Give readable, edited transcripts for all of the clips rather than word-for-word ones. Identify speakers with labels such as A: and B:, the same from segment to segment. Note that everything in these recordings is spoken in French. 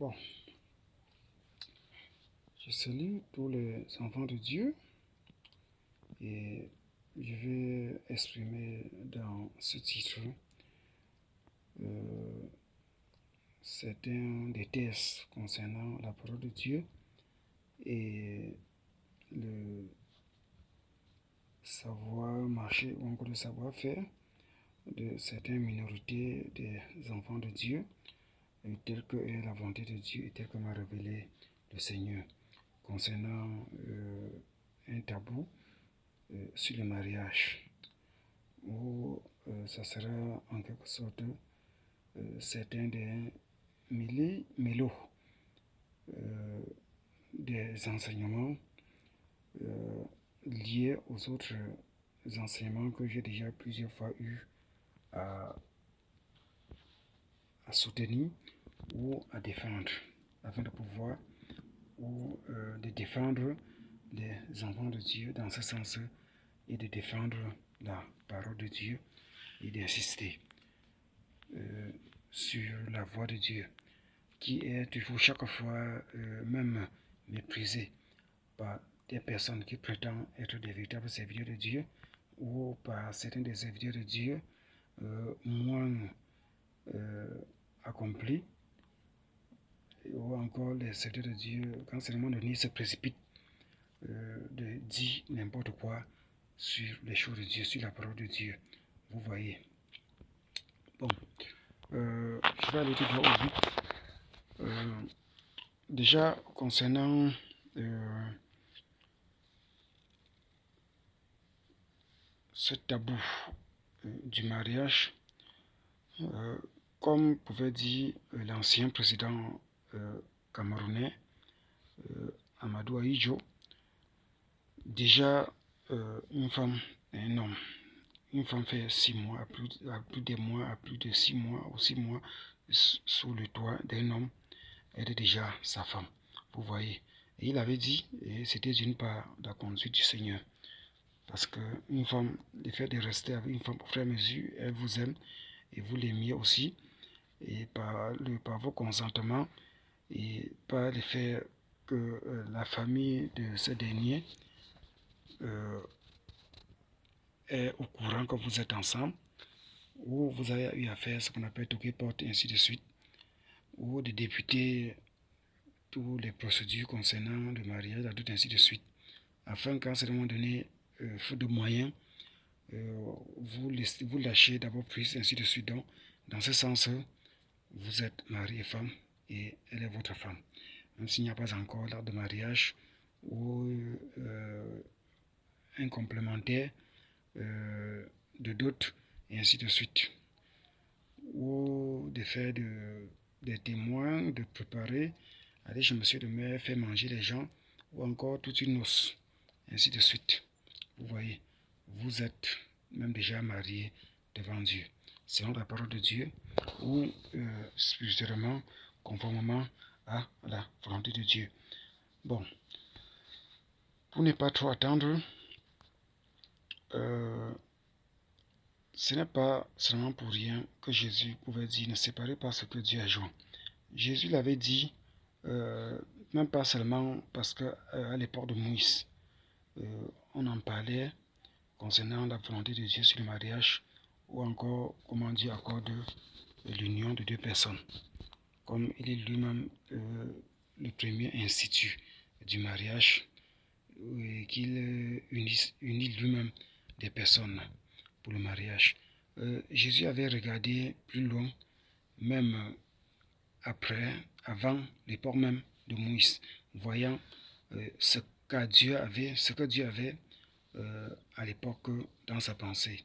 A: Bon, je salue tous les enfants de Dieu et je vais exprimer dans ce titre certains des tests concernant la parole de Dieu et le savoir marcher ou encore le savoir-faire de certaines minorités des enfants de Dieu, telle que est la volonté de Dieu et telle que m'a révélé le Seigneur concernant un tabou sur le mariage, où ça sera en quelque sorte certains des mélos des enseignements liés aux autres enseignements que j'ai déjà plusieurs fois eu à soutenir ou à défendre, afin de pouvoir de défendre les enfants de Dieu dans ce sens et de défendre la parole de Dieu et d'insister sur la voix de Dieu, qui est toujours chaque fois même méprisée par des personnes qui prétendent être des véritables serviteurs de Dieu ou par certains des serviteurs de Dieu moins accomplis, ou encore les serviteurs de Dieu, quand c'est le moment donné, se précipitent de dire n'importe quoi sur les choses de Dieu, sur la parole de Dieu. Vous voyez. Bon, je vais aller tout droit au but. Déjà, concernant ce tabou du mariage, comme pouvait dire l'ancien président camerounais, Amadou Ahidjo, déjà une femme et un homme. Une femme fait 6 mois, à plus de mois, à plus de 6 mois ou 6 mois sous le toit d'un homme, elle est déjà sa femme. Vous voyez. Et il avait dit, et c'était d'une part la conduite du Seigneur. Parce qu'une femme, le fait de rester avec une femme au fur et à mesure, elle vous aime et vous l'aimiez aussi. Et par vos consentements et par le fait que la famille de ce dernier est au courant que vous êtes ensemble, ou vous avez eu à faire ce qu'on appelle toquer porte et ainsi de suite, ou de débuter toutes les procédures concernant le mariage, la dot, ainsi de suite, afin qu'à un moment donné, faute de moyens, vous lâchez d'abord prise, ainsi de suite. Donc, dans ce sens, vous êtes mari et femme, et elle est votre femme. Même s'il n'y a pas encore l'acte de mariage, ou un complémentaire de dot, et ainsi de suite. Ou de faire des témoins, de préparer, aller chez monsieur de mer, faire manger les gens, ou encore toute une noce, ainsi de suite. Vous voyez, vous êtes même déjà marié devant Dieu, selon la parole de Dieu, ou spirituellement, conformément à la volonté de Dieu. Bon, pour ne pas trop attendre, ce n'est pas seulement pour rien que Jésus pouvait dire ne séparez pas ce que Dieu a joint. Jésus l'avait dit, même pas seulement parce qu'à l'époque de Moïse, on en parlait concernant la volonté de Dieu sur le mariage, ou encore comment Dieu accorde l'union de deux personnes, comme il est lui-même le premier institut du mariage, qu'il unit lui-même des personnes pour le mariage. Jésus avait regardé plus loin, même avant l'époque même de Moïse, voyant ce que Dieu avait à l'époque dans sa pensée,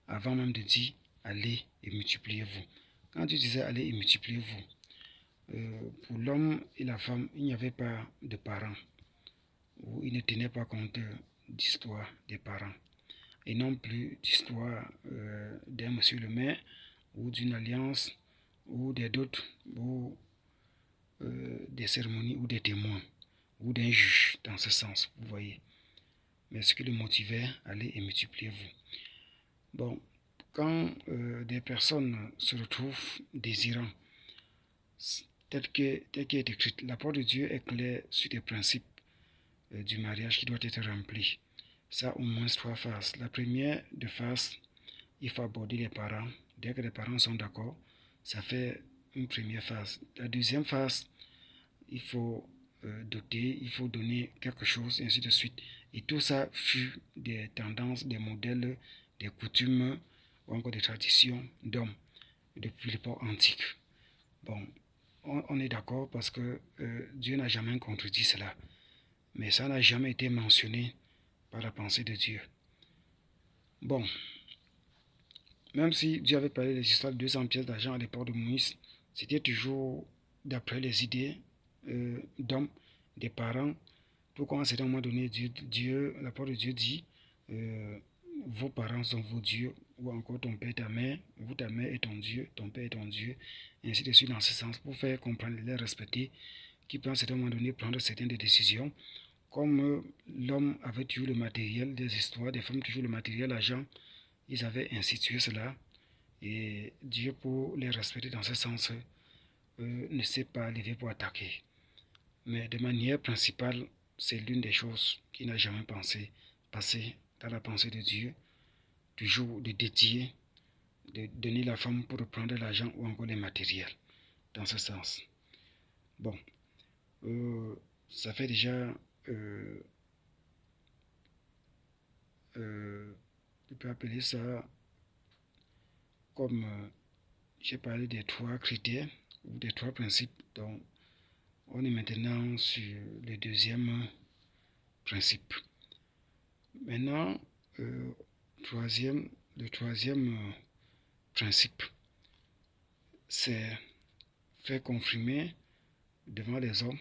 A: avant même de dire allez et multipliez-vous. Quand Dieu disait allez et multipliez-vous, pour l'homme et la femme, il n'y avait pas de parents, ou il ne tenait pas compte d'histoire des parents, et non plus d'histoire d'un monsieur le maire, ou d'une alliance, ou des dots, ou des cérémonies, ou des témoins, ou d'un juge, dans ce sens, vous voyez. Mais ce qui le motivait, allez et multipliez-vous. Bon, quand des personnes se retrouvent désirant telle qu'elle est écrite. La parole de Dieu est claire sur les principes du mariage qui doit être rempli. Ça, au moins 3 phases. La première de phase, il faut aborder les parents. Dès que les parents sont d'accord, ça fait une première phase. La deuxième phase, il faut doter, il faut donner quelque chose, et ainsi de suite. Et tout ça fut des tendances, des modèles, des coutumes ou encore des traditions d'hommes depuis l'époque antique. Bon, on est d'accord parce que Dieu n'a jamais contredit cela. Mais ça n'a jamais été mentionné par la pensée de Dieu. Bon, même si Dieu avait parlé des histoires de 200 pièces d'argent à l'époque de Moïse, c'était toujours d'après les idées d'hommes, des parents. Pourquoi à un certain moment donné, la parole de Dieu dit vos parents sont vos dieux, ou encore ton père et ta mère, vous ta mère est ton Dieu, ton père est ton Dieu, et ainsi de suite dans ce sens, pour faire comprendre, les respecter, qui peut à un certain moment donné prendre certaines décisions. Comme l'homme avait toujours le matériel des histoires, des femmes toujours le matériel, l'argent, ils avaient institué cela. Et Dieu, pour les respecter dans ce sens, ne s'est pas levé pour attaquer. Mais de manière principale, c'est l'une des choses qu'il n'a jamais passer dans la pensée de Dieu, toujours de dédier, de donner la femme pour prendre l'argent ou encore les matériels, dans ce sens. Bon, ça fait déjà, on peut appeler ça comme, j'ai parlé des 3 critères ou des 3 principes, donc on est maintenant sur le deuxième principe. Maintenant, le troisième principe, c'est faire confirmer devant les hommes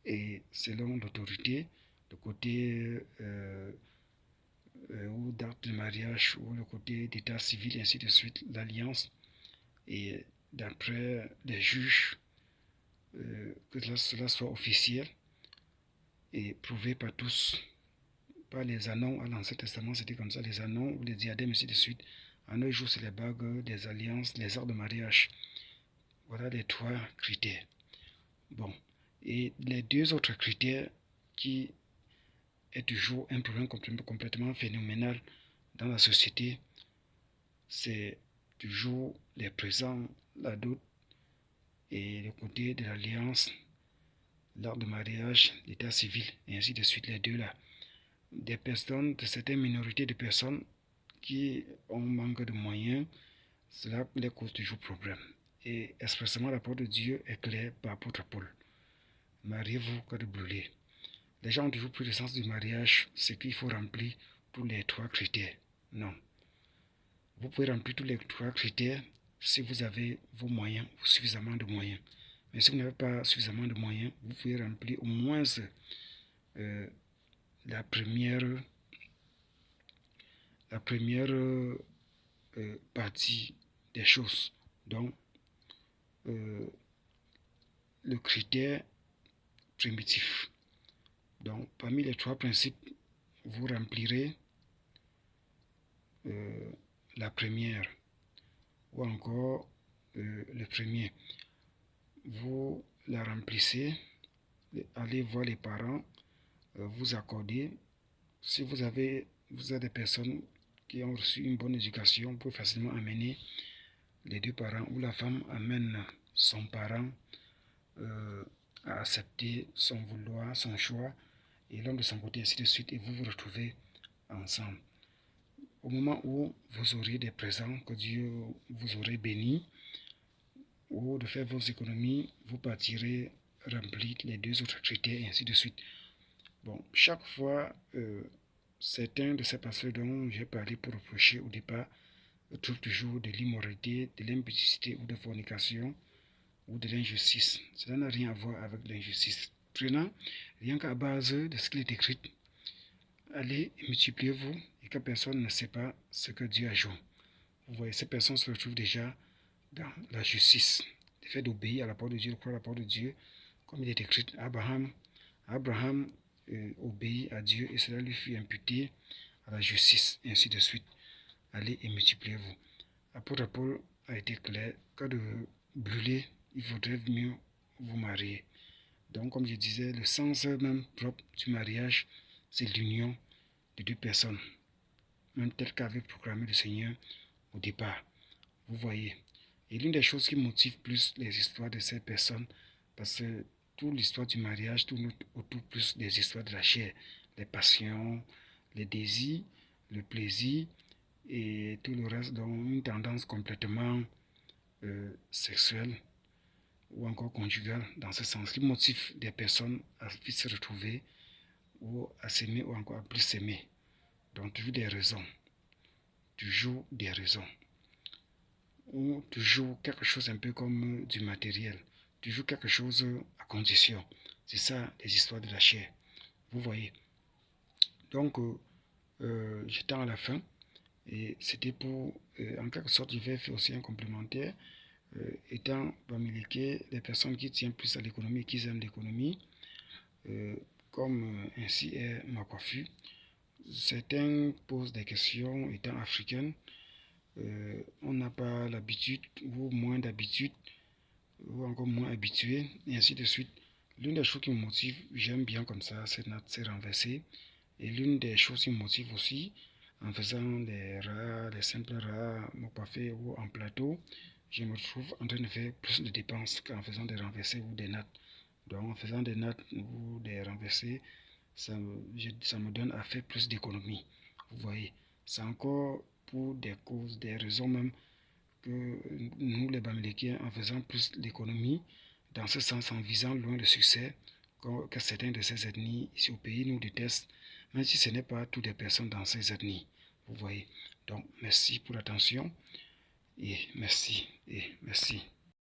A: et selon l'autorité, le côté ou d'acte de mariage ou le côté d'état civil, ainsi de suite, l'alliance, et d'après les juges, que cela soit officiel et prouvé par tous, pas les annons. À l'Ancien Testament, c'était comme ça, les annons ou les diadèmes, ainsi de suite. En nos jours, c'est les bagues, les alliances, les actes de mariage. Voilà les 3 critères. Bon, et les 2 autres critères qui est toujours un problème complètement phénoménal dans la société, c'est toujours les présents, la dot et le côté de l'alliance, l'acte de mariage, l'état civil, et ainsi de suite, les 2 là. Des personnes, de certaines minorités de personnes qui ont manque de moyens, cela les cause toujours problème. Et expressément, la parole de Dieu est claire par l'apôtre Paul. Mariez-vous que de brûler. Les gens ont toujours plus de sens du mariage, c'est qu'il faut remplir tous les 3 critères. Non. Vous pouvez remplir tous les 3 critères si vous avez vos moyens ou suffisamment de moyens. Mais si vous n'avez pas suffisamment de moyens, vous pouvez remplir au moins la première partie des choses. Donc, le critère primitif. Donc, parmi les 3 principes, vous remplirez la première ou encore le premier. Vous la remplissez, allez voir les parents, vous accordez. Si vous êtes des personnes qui ont reçu une bonne éducation, vous pouvez facilement amener les 2 parents, ou la femme amène son parent à accepter son vouloir, son choix, et l'homme de son côté, ainsi de suite, et vous vous retrouvez ensemble. Au moment où vous aurez des présents que Dieu vous aurait bénis, ou de faire vos économies, vous partirez remplir les 2 autres critères, et ainsi de suite. Bon, chaque fois, certains de ces pasteurs dont j'ai parlé pour reprocher au départ trouvent toujours de l'immoralité, de l'impudicité ou de fornication ou de l'injustice. Cela n'a rien à voir avec l'injustice. Prenant rien qu'à base de ce qu'il est écrit, allez et multipliez-vous, et que personne ne sait pas ce que Dieu a joué. Vous voyez, ces personnes se retrouvent déjà dans la justice, le fait d'obéir à la parole de Dieu, de croire à la parole de Dieu, comme il est écrit. Abraham obéit à Dieu et cela lui fut imputé à la justice, et ainsi de suite. Allez et multipliez-vous. Apôtre Paul a été clair que de brûler il vaudrait mieux vous marier. Donc, comme je disais, le sens même propre du mariage, c'est l'union de deux personnes, même tel qu'avait proclamé le Seigneur au départ. Vous voyez. Et l'une des choses qui motive plus les histoires de ces personnes, parce que toute l'histoire du mariage tourne autour plus des histoires de la chair, les passions, les désirs, le plaisir et tout le reste, donc une tendance complètement sexuelle ou encore conjugale dans ce sens, qui motive des personnes à vite se retrouver ou à s'aimer ou encore à plus s'aimer. Donc toujours des raisons. Toujours des raisons. Ou toujours quelque chose un peu comme du matériel. Toujours quelque chose à condition. C'est ça les histoires de la chair. Vous voyez. Donc, j'étais à la fin. Et c'était pour, en quelque sorte, je vais faire aussi un complémentaire. Étant parmi les personnes qui tiennent plus à l'économie, qui aiment l'économie, comme ainsi est ma coiffure. Certains posent des questions étant africaines. On n'a pas l'habitude ou moins d'habitude ou encore moins habitué et ainsi de suite. L'une des choses qui me motive, j'aime bien comme ça, c'est renversé. Et l'une des choses qui me motive aussi, en faisant les rats, les simples rats, mon coiffé ou en plateau, je me trouve en train de faire plus de dépenses qu'en faisant des renversés ou des nattes. Donc en faisant des nattes ou des renversés, ça me donne à faire plus d'économies. Vous voyez, c'est encore pour des causes, des raisons même que nous les Bamileke, en faisant plus d'économies, dans ce sens en visant loin le succès que certains de ces ethnies ici au pays nous détestent, même si ce n'est pas toutes les personnes dans ces ethnies. Vous voyez. Donc merci pour l'attention et merci et merci.